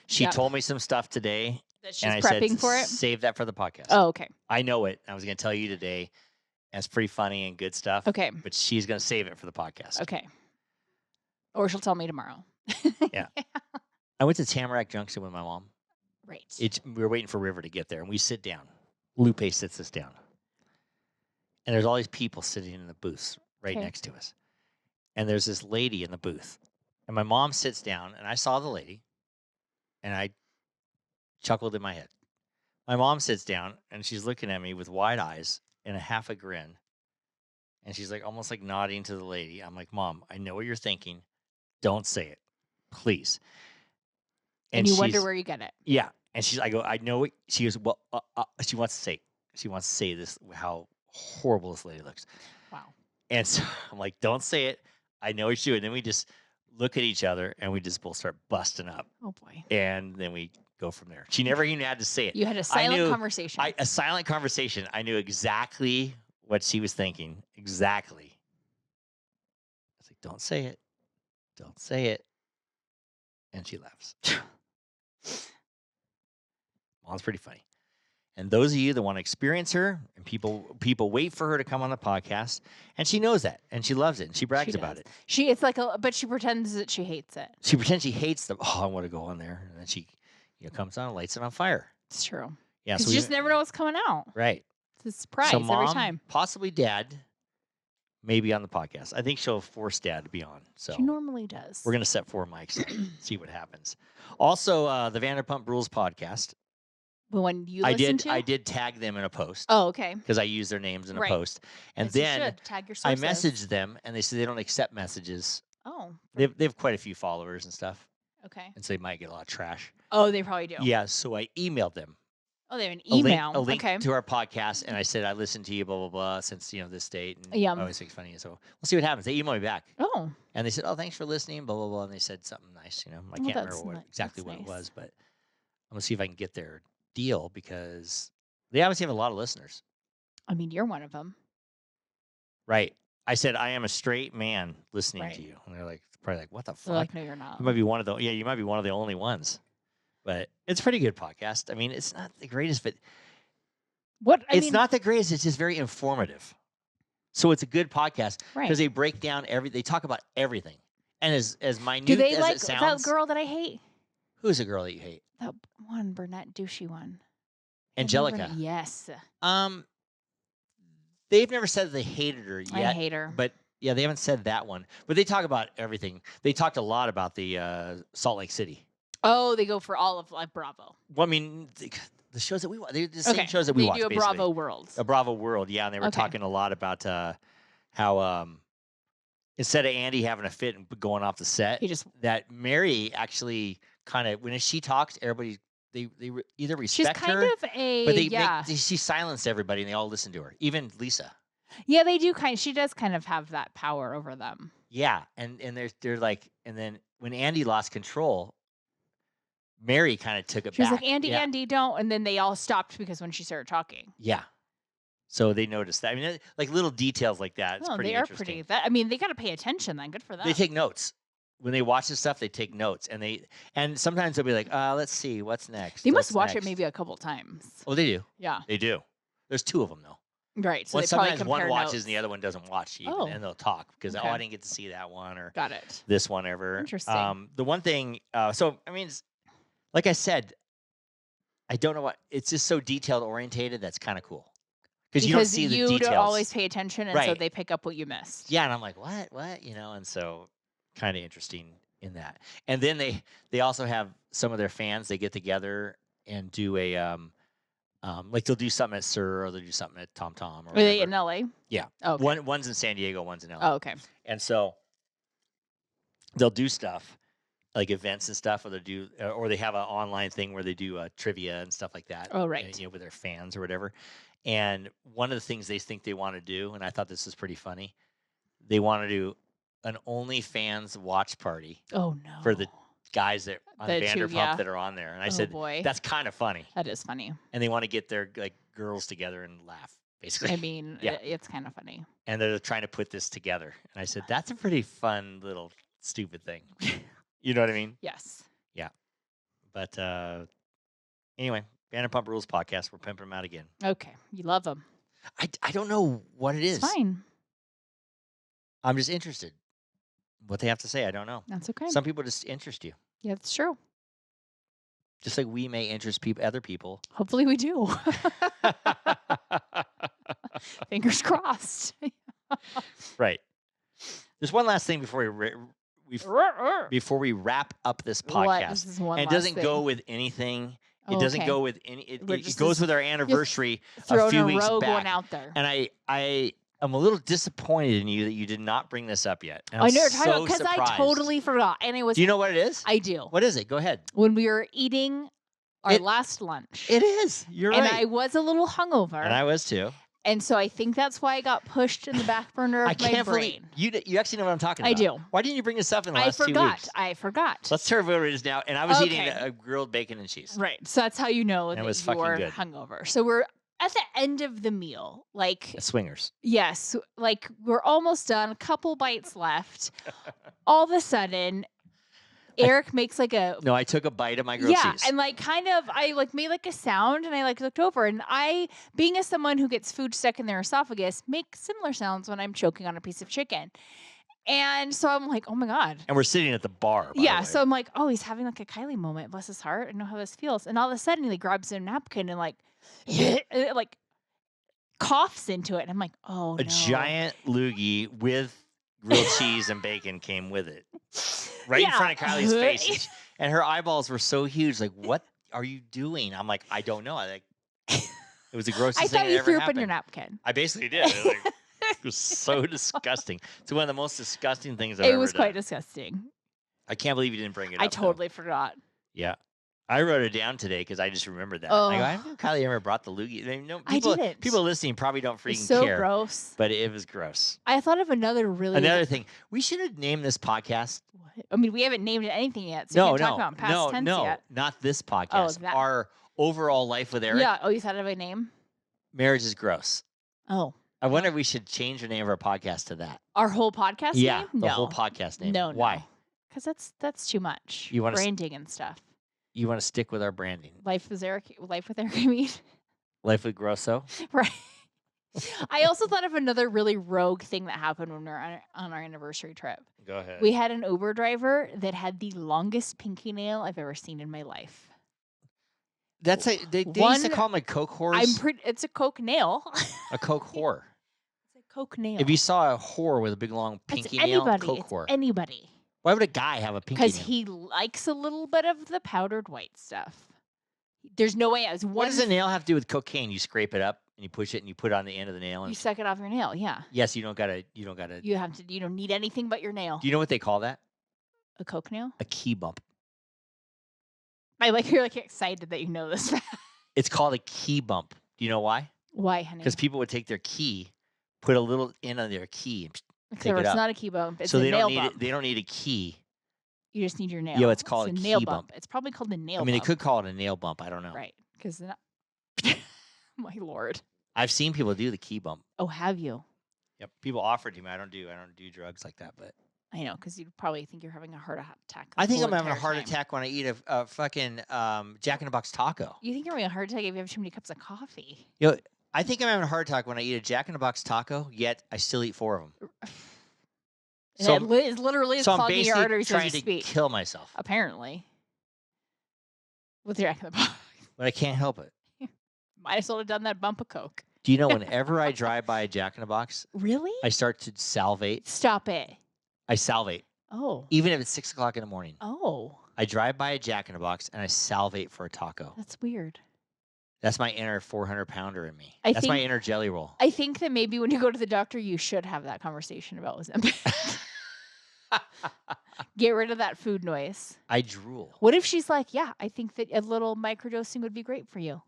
she Yep. told me some stuff today. That she's and I prepping said, for it. save that for the podcast. Oh, okay. I know it. I was going to tell you today. And it's pretty funny and good stuff. Okay. But she's going to save it for the podcast. Okay. Or she'll tell me tomorrow. Yeah. I went to Tamarack Junction with my mom. Right. We were waiting for River to get there, and we sit down. Lupe sits us down. And there's all these people sitting in the booths right Okay. next to us. And there's this lady in the booth. And my mom sits down, and I saw the lady, and I chuckled in my head. My mom sits down, and she's looking at me with wide eyes and a half a grin. And she's almost nodding to the lady. I'm like, Mom, I know what you're thinking. Don't say it, please. and you wonder she's- where you get it. Yeah. And I go, I know it. She goes, well, she wants to say this, how horrible this lady looks. Wow. And so I'm like, don't say it. I know what you're doing. Then we just look at each other and we just both start busting up. Oh boy. And then we go from there. She never even had to say it. You had a silent knew- conversation. A silent conversation. I knew exactly what she was thinking. Exactly. I was like, don't say it. Don't say it. And she laughs. Mom's pretty funny. And those of you that want to experience her, and people wait for her to come on the podcast, and she knows that, and she loves it, and she brags She about does. it. But she pretends that she hates it. She pretends she hates them. Oh, I want to go on there, and then she, comes on and lights it on fire. It's true. Yeah, Because you just never know what's coming out. right. It's a surprise So every Mom, time. possibly Dad, maybe on the podcast. I think she'll force Dad to be on. So She normally does. we're gonna set 4 mics, and see what happens. Also, the Vanderpump Rules podcast. But when you I listen did. to? I did tag them in a post Oh, okay. because I use their names in a Right. post, and Yes, you then should. Tag your I sources. messaged them, and they said they don't accept messages. Oh, They have quite a few followers and stuff, okay. and so they might get a lot of trash. Oh, they probably do. Yeah, so I emailed them Oh, they have an a link- email. a link Okay. to our podcast, and I said I listened to you, blah blah blah, since this date. And Yeah. I always think it's funny, so we'll see what happens. They emailed me back, Oh, and they said, "Oh, thanks for listening," blah blah blah, and they said something nice. I can't that's remember ni- exactly that's what it nice. was, but I'm gonna see if I can get their deal because they obviously have a lot of listeners. I mean, you're one of them. Right. I said, I am a straight man listening Right. to you. And they're probably like, what the They're fuck? like, no, you're not. You might be one of the, you might be one of the only ones. But it's a pretty good podcast. I mean, it's not the greatest, but What? I it's mean, not the greatest. It's just very informative. So it's a good podcast Right. because they break down they talk about everything. And as minute Do they as like it sounds, that girl that I hate? who's a girl that you hate? That one brunette douchey one. Angelica. Yes. They've never said that they hated her yet. I hate her. But yeah, they haven't said that one. But they talk about everything. They talked a lot about the Salt Lake City. Oh, they go for all of Bravo. Well, I mean, the shows that we watch, they're the same shows that we watch. They do a basically. Bravo World. A Bravo World, yeah. And they were talking a lot about how instead of Andy having a fit and going off the set, that Mary actually kind of, when she talks, everybody, they either respect her. She's kind of but she silenced everybody and they all listen to her, even Lisa. Yeah, they do she does kind of have that power over them. Yeah, and they're like, and then when Andy lost control, Mary kind of took it back. She was like, Andy, don't. And then they all stopped because when she started talking. Yeah. So they noticed that. I mean, like little details like that. It's pretty interesting. They got to pay attention then. Good for them. They take notes. When they watch this stuff, they take notes. And sometimes they'll be like, let's see, what's next? They must watch it maybe a couple times. Oh, they do? Yeah. They do. There's two of them, though. Right. So sometimes one watches and the other one doesn't watch even, and they'll talk because, I didn't get to see that one or got it. This one ever. Interesting. The one thing, so, I mean, like I said, I don't know what, it's just so detailed orientated. That's kind of cool. Because you don't see the details. You don't always pay attention, and so they pick up what you missed. Yeah, and I'm like, what? And so kind of interesting in that. And then they also have some of their fans, they get together and do a, like they'll do something at Sir or they'll do something at Tom Tom. Are they in LA? Yeah. Oh, okay. One's in San Diego, one's in LA. Oh, okay. And so they'll do stuff like events and stuff, or they have an online thing where they do trivia and stuff like that. Oh, right. With their fans or whatever. And one of the things they think they want to do, and I thought this was pretty funny, they want to do an OnlyFans watch party. Oh no! For the guys that on Vanderpump that are on there, and I said, boy. That's kind of funny. That is funny. And they want to get their girls together and laugh, basically. I mean, it's kind of funny. And they're trying to put this together, and I said, that's a pretty fun little stupid thing. You know what I mean? Yes. Yeah. But anyway, Vanderpump Rules podcast. We're pimping them out again. Okay, you love them. I don't know what it is. It's fine. I'm just interested. What they have to say, I don't know. That's okay. Some people just interest you. Yeah, that's true. Just like we may interest other people. Hopefully we do. Fingers crossed. Right. There's one last thing before we wrap up this podcast. This is one and it doesn't go with anything. It doesn't go with any. It goes with our anniversary a few weeks back. One out there. And I'm a little disappointed in you that you did not bring this up yet. I know, because I totally forgot. And it was. Do you know what it is? I do. What is it? Go ahead. When we were eating our last lunch. It is. You're right. And I was a little hungover. And I was too. And so I think that's why I got pushed in the back burner of my brain. You actually know what I'm talking about. I do. Why didn't you bring this up in the last 2 weeks? I forgot. Let's tell everybody what it is now. And I was eating a grilled bacon and cheese. Right. So that's how you know that it was you were good. hungover. So we're at the end of the meal. Like swingers. Yes. Like we're almost done. A couple bites left. All of a sudden, Eric makes like a... No, I took a bite of my grilled cheese. Yeah, and I made like a sound, and I looked over, and I, being as someone who gets food stuck in their esophagus, make similar sounds when I'm choking on a piece of chicken. And so I'm like, oh my God. And we're sitting at the bar. Yeah, so I'm like, oh, he's having like a Kiley moment. Bless his heart. I know how this feels. And all of a sudden, he grabs a napkin and like coughs into it. And I'm like, oh, A giant loogie with grilled cheese and bacon came with it. Right in front of Kylie's face. And her eyeballs were so huge. Like, what are you doing? I'm like, I don't know. It was the grossest thing that ever happened. I thought you threw up in your napkin. I basically did. It was so disgusting. It's one of the most disgusting things I've ever done. It was quite disgusting. I can't believe you didn't bring it up. I totally forgot. Yeah. I wrote it down today because I just remembered that. Oh. I don't know if Kiley ever brought the loogie. I didn't. People listening probably don't freaking it's so care. Gross. But it was gross. I thought of another thing. We should have named this podcast. What? I mean, we haven't named it anything yet, so you can't talk about past tense yet. Not this podcast. Our overall life with Eric. Yeah. Oh, you thought of a name? Marriage is gross. Oh. I wonder if we should change the name of our podcast to that. Our whole podcast name? Yeah, the whole podcast name. No. Why? Because that's too much. You want branding and stuff. You want to stick with our branding. Life with Eric, I mean. Life with Grosso? Right. I also thought of another really rogue thing that happened when we were on our anniversary trip. Go ahead. We had an Uber driver that had the longest pinky nail I've ever seen in my life. That's they used to call them like coke whores. It's a coke nail. A coke whore. It's a coke nail. If you saw a whore with a big long pinky nail, coke whore. Anybody. Why would a guy have a pinky nail? Because he likes a little bit of the powdered white stuff. There's no way. What does a nail have to do with cocaine? You scrape it up and you push it and you put it on the end of the nail. And you suck it off your nail. Yeah. Yes, you don't gotta. You don't need anything but your nail. Do you know what they call that? A coke nail? A key bump. You're like excited that you know this. It's called a key bump. Do you know why? Why, honey? Because people would take their key, put a little in on their key, and take it it's up. not a key bump. It's so a they nail don't need bump. it. They don't need a key. You just need your nail. Yeah, it's called a nail key bump. bump. It's probably called a nail bump. I mean, they could call it a nail bump. I don't know. Right. Because my lord. I've seen people do the key bump. Oh, have you? Yep. People offer it to me. I don't do drugs like that, but I know, because you probably think you're having a heart attack. I think I'm having a heart attack when I eat a fucking Jack in the Box taco. You think you're having a heart attack if you have too many cups of coffee? I think I'm having a heart attack when I eat a Jack in the Box taco, yet I still eat 4 of them. So it's literally so I'm clogging your arteries trying as you to speak. kill myself. Apparently. With Jack in the Box. But I can't help it. Might as well have done that bump of Coke. Do you know whenever I drive by a Jack in the Box, really? I start to salivate. Stop it. I salivate. Oh. Even if it's 6 o'clock in the morning. Oh. I drive by a Jack in the Box and I salivate for a taco. That's weird. That's my inner 400-pounder in me. That's my inner jelly roll. I think that maybe when you go to the doctor, you should have that conversation about Ozempic. Get rid of that food noise. I drool. What if she's like, yeah, I think that a little microdosing would be great for you?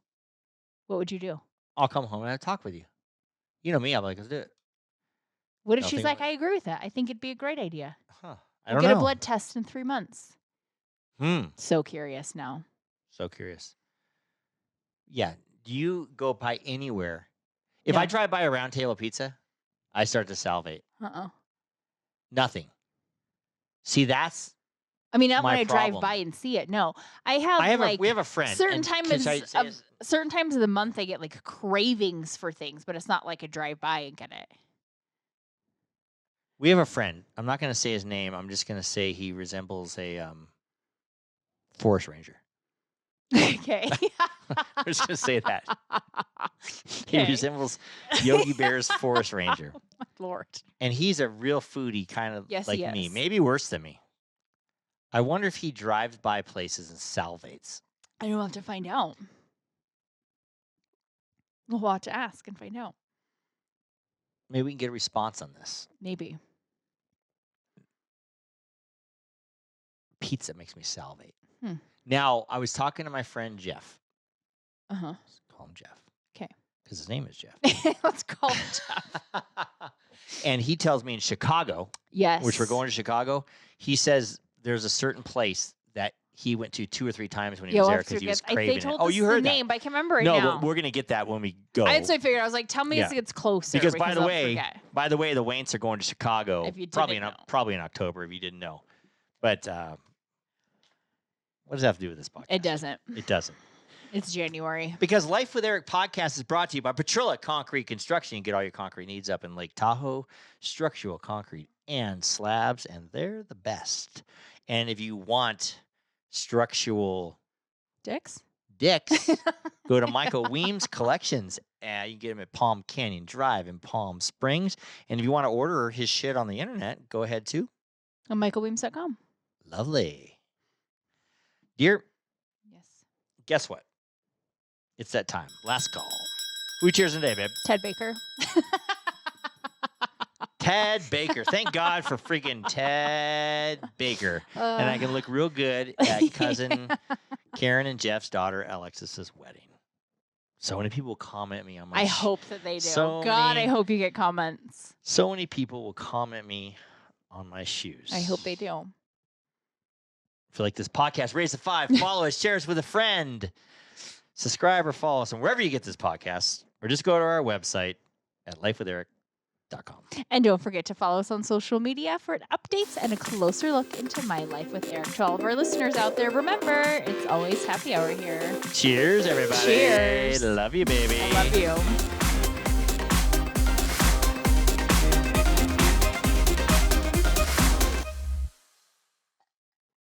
What would you do? I'll come home and I'll talk with you. You know me, I'm like, let's do it. What if she's like, I agree with that. I think it'd be a great idea. Huh. I don't know. Get a blood test in 3 months. So curious now. So curious. Yeah. Do you go by anywhere? If I drive by a Round Table Pizza, I start to salivate. Nothing. See, that's I mean, not my when I drive problem. by and see it. No. we have a friend. Certain times of the month I get like cravings for things, but it's not like a drive by and get it. We have a friend. I'm not going to say his name. I'm just going to say he resembles a forest ranger. Okay. I'm just going to say that. He resembles Yogi Bear's forest ranger. Oh, my Lord. And he's a real foodie, kind of like he me. is. Maybe worse than me. I wonder if he drives by places and salivates. I don't have to find out. We'll have to ask and find out. Maybe we can get a response on this. Maybe. Pizza makes me salivate. Now, I was talking to my friend Jeff. Let's call him Jeff. Okay. Because his name is Jeff. Let's call him Jeff. And he tells me in Chicago, yes, which we're going to Chicago, he says there's a certain place that he went to 2 or 3 times when he was there because he was craving it. Oh, you heard the that? name, but I can't remember it now. now. No, but we're going to get that when we go. I figured. I was like, tell me as it gets closer. Because by the I'll way, forget. the Waints are going to Chicago probably in October if you didn't know. But what does that have to do with this podcast? It doesn't. It doesn't. It's January. Because Life with Eric podcast is brought to you by Petrilla Concrete Construction. You get all your concrete needs up in Lake Tahoe. Structural concrete and slabs, and they're the best. And if you want structural dicks, go to Michael Weems Collections. You can get them at Palm Canyon Drive in Palm Springs. And if you want to order his shit on the internet, go ahead to on michaelweems.com. Lovely. Dear, yes. Guess what? It's that time. Last call. Who cheers today, babe? Ted Baker. Ted Baker. Thank God for freaking Ted Baker. And I can look real good at cousin Karen and Jeff's daughter Alexis's wedding. So many people comment me on my I hope that they do. I hope you get comments. So many people will comment me on my shoes. I hope they do. If you like this podcast, raise a 5, follow us, share us with a friend, subscribe or follow us, and wherever you get this podcast, or just go to our website at lifewitheric.com. And don't forget to follow us on social media for updates and a closer look into my life with Eric. To all of our listeners out there, remember, it's always happy hour here. Cheers, everybody. Cheers. Love you, baby. I love you.